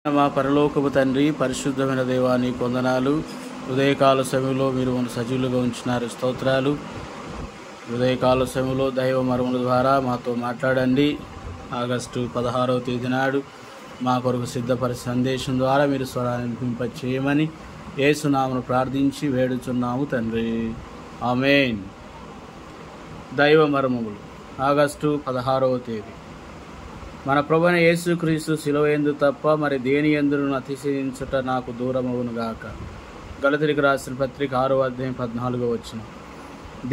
మా పరలోకపు తండ్రి, పరిశుద్ధమైన దేవా, నీ వందనాలు. ఉదయకాల సమయంలో మీరు మన సజీవులుగా ఉంచినారు, స్తోత్రాలు. ఉదయకాల సమయంలో దైవ మర్మముల ద్వారా మాతో మాట్లాడండి. ఆగస్టు 16వ తేదీ నాడు మా కొరకు సిద్ధపరిచిన సందేశం ద్వారా మీరు స్వరాన్ని వినిపింపచేయమని యేసునామమున ప్రార్థించి వేడుచున్నాము తండ్రి, ఆమేన్. దైవ మర్మములు, ఆగస్టు 16వ తేదీ. మన ప్రభువైన యేసుక్రీస్తు శిలువ యందు తప్ప మరి దేని యందును అతిశయించుట నాకు దూరమవునుగాక. గలతీయులకు రాసిన పత్రిక 6వ అధ్యాయం 14వ వచనం.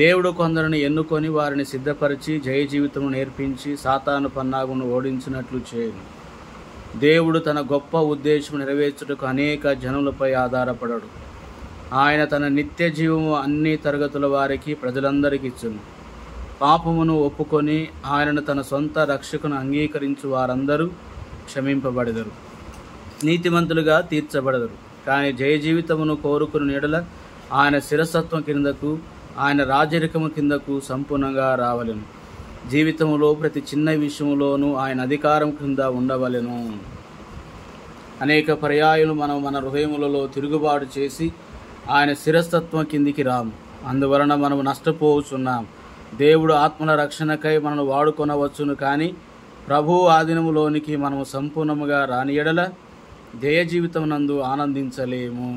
దేవుడు కొందరిని ఎన్నుకొని వారిని సిద్ధపరిచి జయ జీవితము నేర్పించి సాతాను పన్నాగును ఓడించినట్లు చేయను. దేవుడు తన గొప్ప ఉద్దేశం నెరవేర్చుటకు అనేక జనులపై ఆధారపడడు. ఆయన తన నిత్య జీవము అన్ని తరగతుల వారికి, ప్రజలందరికీ ఇచ్చును. పాపమును ఒప్పుకొని ఆయనను తన సొంత రక్షకును అంగీకరించు వారందరూ క్షమింపబడెదరు, నీతిమంతులుగా తీర్చబడెదరు. కానీ జయ జీవితమును కోరుకుని నీడల ఆయన శిరసత్వం కిందకు, ఆయన రాజరికము కిందకు సంపూర్ణంగా రావలెను. జీవితంలో ప్రతి చిన్న విషయంలోనూ ఆయన అధికారం కింద ఉండవలెను. అనేక పర్యాయాలు మనం మన హృదయములలో తిరుగుబాటు చేసి ఆయన శిరస్తత్వం కిందికి రాము. అందువలన మనము నష్టపోవచ్చున్నాం. దేవుడు ఆత్మల రక్షణకై మనను వాడుకొనవచ్చును, కానీ ప్రభువు ఆధీనములోనికి మనము సంపూర్ణముగా రాని ఎడల జయ జీవితం నందు ఆనందించలేము.